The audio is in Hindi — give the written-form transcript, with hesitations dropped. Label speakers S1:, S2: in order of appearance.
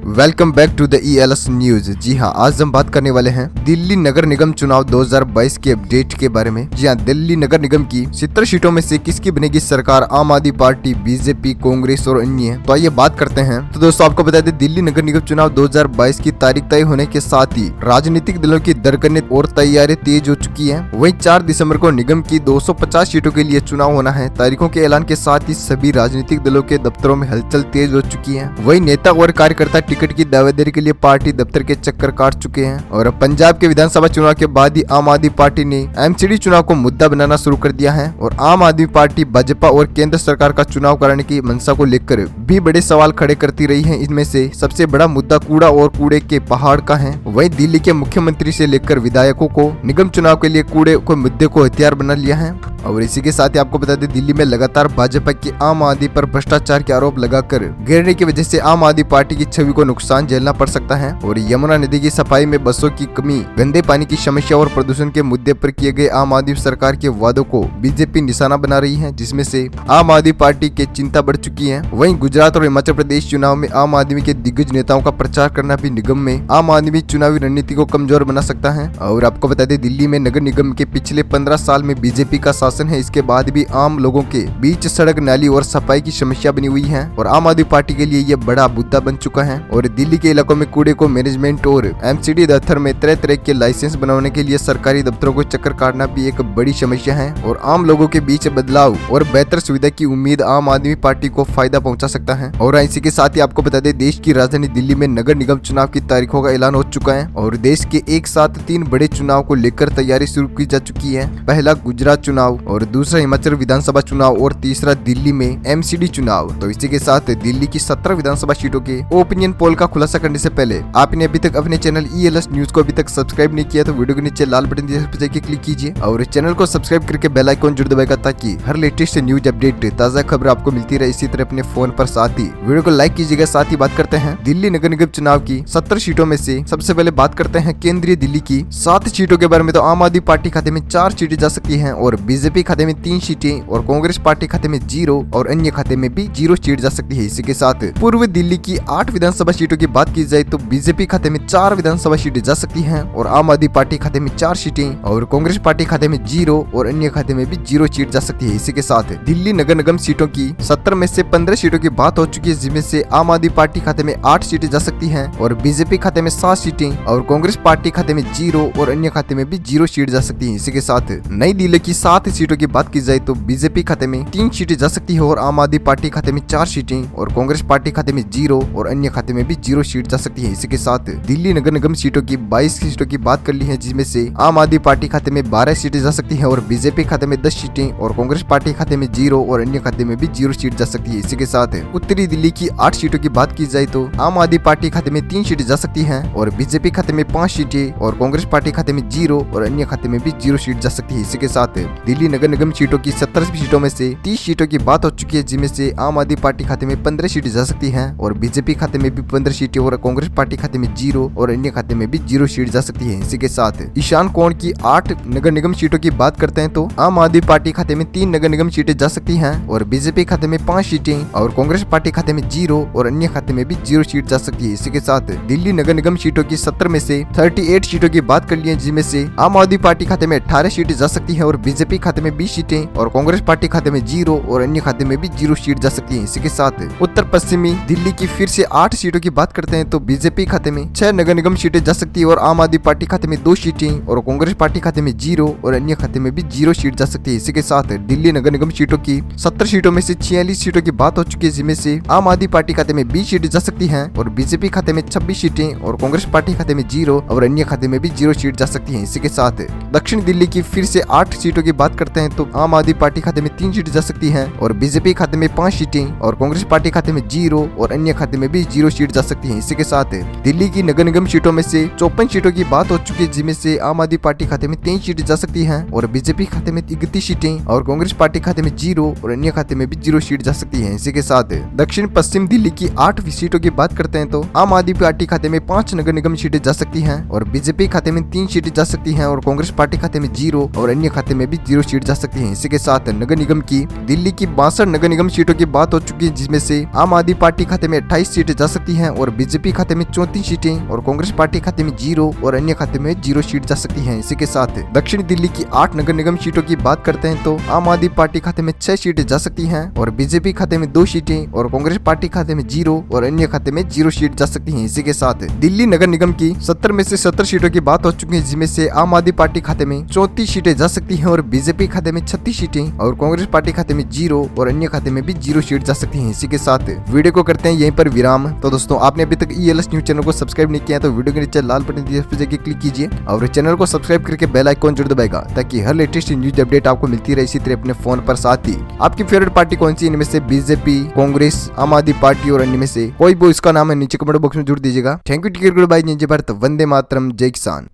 S1: Welcome back to the ELS news. जी हाँ, आज हम बात करने वाले हैं दिल्ली नगर निगम चुनाव 2022 के अपडेट के बारे में। जी हाँ, दिल्ली नगर निगम की 70 सीटों में से किसकी बनेगी सरकार? आम आदमी पार्टी, बीजेपी, कांग्रेस और अन्य। तो आइए बात करते हैं। तो दोस्तों, आपको बता दें, दिल्ली नगर निगम चुनाव 2022 की तारीख तय होने के साथ ही राजनीतिक दलों की दरकने और तैयारी तेज हो चुकी है। वहीं 4 दिसंबर को निगम की 250 सीटों के लिए चुनाव होना है। तारीखों के ऐलान के साथ ही सभी राजनीतिक दलों के दफ्तरों में हलचल तेज हो चुकी है। वहीं नेता और कार्यकर्ता टिकट की दावेदारी के लिए पार्टी दफ्तर के चक्कर काट चुके हैं। और अब पंजाब के विधानसभा चुनाव के बाद ही आम आदमी पार्टी ने MCD चुनाव को मुद्दा बनाना शुरू कर दिया है। और आम आदमी पार्टी भाजपा और केंद्र सरकार का चुनाव कराने की मंशा को लेकर भी बड़े सवाल खड़े करती रही है। इनमें से सबसे बड़ा मुद्दा कूड़ा और कूड़े के पहाड़ का है। वहीं दिल्ली के मुख्यमंत्री से लेकर विधायकों को निगम चुनाव के लिए कूड़े के मुद्दे को हथियार बना लिया है। और इसी के साथ ही आपको बता दें, दिल्ली में लगातार भाजपा की आम आदमी पर भ्रष्टाचार के आरोप लगाकर घेरने की वजह से आम आदमी पार्टी की छवि को नुकसान झेलना पड़ सकता है। और यमुना नदी की सफाई में बसों की कमी, गंदे पानी की समस्या और प्रदूषण के मुद्दे पर किए गए आम आदमी सरकार के वादों को बीजेपी निशाना बना रही है, जिसमें से आम आदमी पार्टी की चिंता बढ़ चुकी है। वहीं गुजरात और हिमाचल प्रदेश चुनाव में आम आदमी के दिग्गज नेताओं का प्रचार करना भी निगम में आम आदमी चुनावी रणनीति को कमजोर बना सकता है। और आपको बता दें, दिल्ली में नगर निगम के पिछले 15 साल में बीजेपी का शासन है। इसके बाद भी आम लोगों के बीच सड़क, नाली और सफाई की समस्या बनी हुई है। और आम आदमी पार्टी के लिए यह बड़ा मुद्दा बन चुका है। और दिल्ली के इलाकों में कूड़े को मैनेजमेंट और MCD दफ्तर में तरह तरह के लाइसेंस बनाने के लिए सरकारी दफ्तरों को चक्कर काटना भी एक बड़ी समस्या है। और आम लोगों के बीच बदलाव और बेहतर सुविधा की उम्मीद आम आदमी पार्टी को फायदा पहुंचा सकता है। और इसी के साथ ही आपको बता दें, देश की राजधानी दिल्ली में नगर निगम चुनाव की तारीखों का ऐलान हो चुका है। और देश के एक साथ 3 बड़े चुनाव को लेकर तैयारी शुरू की जा चुकी है। पहला गुजरात चुनाव, और दूसरा हिमाचल विधानसभा चुनाव, और तीसरा दिल्ली में MCD चुनाव। तो इसी के साथ दिल्ली की 17 विधानसभा सीटों के ओपिनियन पोल का खुलासा करने से पहले आपने अभी तक अपने चैनल ELS न्यूज को अभी तक सब्सक्राइब नहीं किया तो वीडियो के नीचे लाल बटन पर क्लिक कीजिए और चैनल को सब्सक्राइब करके बेल आइकन जरूर दबाएगा, ताकि हर लेटेस्ट न्यूज अपडेट, ताजा खबर आपको मिलती रहे। इसी तरह अपने फोन पर साथ ही वीडियो को लाइक कीजिएगा। साथ ही बात करते हैं दिल्ली नगर निगम चुनाव की 70 सीटों में से। सबसे पहले बात करते हैं केंद्रीय दिल्ली की 7 सीटों के बारे में। तो आम आदमी पार्टी खाते में 4 सीटें जा सकती हैं, और बीजेपी खाते में 3 सीटें, और कांग्रेस पार्टी खाते में 0, और अन्य खाते में भी 0 सीट जा सकती है। इसी के साथ पूर्व दिल्ली की 8 विधानसभा सीटों की बात की जाए तो बीजेपी खाते में 4 विधानसभा सीटें जा सकती हैं, और आम आदमी पार्टी खाते में 4 सीटें, और कांग्रेस पार्टी खाते में 0, और अन्य खाते में भी 0 सीट जा सकती है। इसी के साथ दिल्ली नगर निगम सीटों की 70 में से 15 सीटों की बात हो चुकी है, जिसमें से आम आदमी पार्टी खाते में 8 सीटें जा सकती हैं, और बीजेपी खाते में 7 सीटें, और कांग्रेस पार्टी खाते में 0, और अन्य खाते में भी 0 सीट जा सकती है। इसी के साथ नई दिल्ली की 7 सीटों की बात की जाए तो बीजेपी खाते में 3 सीटें जा सकती है, और आम आदमी पार्टी खाते में 4 सीटें, और कांग्रेस पार्टी खाते में 0, और अन्य खाते में भी 0 सीट जा सकती है। इसी के साथ दिल्ली नगर निगम सीटों की 22 सीटों की बात कर ली है, जिसमें से आम आदमी पार्टी खाते में 12 सीटें जा सकती है, और बीजेपी खाते में 10 सीटें, और कांग्रेस पार्टी खाते में 0, और अन्य खाते में भी 0 सीट जा सकती है। इसी के साथ उत्तरी दिल्ली की 8 सीटों की बात की जाए तो आम आदमी पार्टी खाते में 3 सीटें जा सकती है, और बीजेपी खाते में 5 सीटें, और कांग्रेस पार्टी खाते में 0, और अन्य खाते में भी 0 सीट जा सकती है। इसी के साथ दिल्ली नगर निगम सीटों की 17 सीटों में से 30 सीटों की बात हो चुकी है, जिनमें से आम आदमी पार्टी खाते में 15 सीटें जा सकती हैं, और बीजेपी खाते में भी 15 सीटें, और कांग्रेस पार्टी खाते में 0, और अन्य खाते में भी 0 सीट जा सकती है। इसी के साथ ईशान कोण की 8 नगर निगम सीटों की बात करते हैं तो आम आदमी पार्टी खाते में 3 नगर निगम सीटें जा सकती हैं, और बीजेपी खाते में 5 सीटें, और कांग्रेस पार्टी खाते में 0, और अन्य खाते में भी 0 सीट जा सकती है। इसी के साथ दिल्ली नगर निगम सीटों की 70 में से 38 सीटों की बात कर ली है, जिनमें से आम आदमी पार्टी खाते में 18 सीटें जा सकती है, और बीजेपी खाते में 20 सीटें, और कांग्रेस पार्टी खाते में 0, और अन्य खाते में भी 0 सीट जा सकती है। इसी के साथ उत्तर पश्चिमी दिल्ली की फिर से 8 सीटों की बात करते हैं तो बीजेपी खाते में 6 नगर निगम सीटें जा सकती है, और आम आदमी पार्टी खाते में 2 सीटें, और कांग्रेस पार्टी खाते में 0, और अन्य खाते में भी 0 सीट जा सकती है। इसी के साथ दिल्ली नगर निगम सीटों की 70 सीटों में से 46 सीटों की बात हो चुकी है, जिनमें से आम आदमी पार्टी खाते में 20 सीटें जा सकती हैं, और बीजेपी खाते में 26 सीटें, और कांग्रेस पार्टी खाते में 0, और अन्य खाते में भी 0 सीट जा सकती है। इसी के साथ दक्षिण दिल्ली की फिर से 8 सीटों की बात करते हैं तो आम आदमी पार्टी खाते में 3 सीटें जा सकती हैं, और बीजेपी खाते में 5 सीटें, और कांग्रेस पार्टी खाते में 0, और अन्य खाते में भी 0 सीट जा सकती है। इसी के साथ दिल्ली की नगर निगम सीटों में से 54 सीटों की बात हो चुकी है, जिनमें से आम आदमी पार्टी खाते में 3 सीटें जा सकती हैं, और बीजेपी खाते में 31 सीटें, और कांग्रेस पार्टी खाते में 0, और अन्य खाते में भी 0 सीट जा सकती है। इसी के साथ दक्षिण पश्चिम दिल्ली की 8 सीटों की बात करते हैं तो आम आदमी पार्टी खाते में 5 नगर निगम सीटें जा सकती हैं, और बीजेपी खाते में 3 सीटें जा सकती हैं, और कांग्रेस पार्टी खाते में 0, और अन्य खाते में भी 0 सीट सीट जा सकती है। इसी के साथ नगर निगम की दिल्ली की 62 नगर निगम सीटों की बात हो चुकी है, जिसमें से आम आदमी पार्टी खाते में 28 सीटें जा सकती हैं और बीजेपी खाते में 34 सीटें और कांग्रेस पार्टी खाते में 0 और अन्य खाते में 0 सीट जा सकती है। इसी के साथ दक्षिणी दिल्ली की 8 नगर निगम सीटों की बात करते हैं तो आम आदमी पार्टी खाते में 6 सीटें जा सकती हैं और बीजेपी खाते में 2 सीटें और कांग्रेस पार्टी खाते में 0 और अन्य खाते में 0 सीट जा सकती है। इसी के साथ दिल्ली नगर निगम की 70 में से 70 सीटों की बात हो चुकी है, जिसमें से आम आदमी पार्टी खाते में 34 सीटें जा सकती हैं और बीजेपी खाते में 36 सीटें और कांग्रेस पार्टी खाते में 0 और अन्य खाते में भी 0 सीट जा सकती हैं। इसी के साथ वीडियो को करते हैं यहीं पर विराम। तो दोस्तों, आपने अभी तक ELS न्यूज चैनल को सब्सक्राइब नहीं किया तो वीडियो के नीचे लाल बटन दिए पर जाकर क्लिक कीजिए और चैनल को सब्सक्राइब करके बेल आइकॉन जरूर दबाएगा, ताकि हर लेटेस्ट न्यूज अपडेट आपको मिलती रहे इसी तरह अपने फोन पर। साथ ही आपकी फेवरेट पार्टी कौन सी, इनमें से बीजेपी, कांग्रेस, आम आदमी पार्टी और अन्य में से कोई भी इसका नाम है नीचे कमेंट बॉक्स में जरूर दीजिएगा। Thank you, take care, good bye, जय भारत, वंदे मातरम, जय किसान।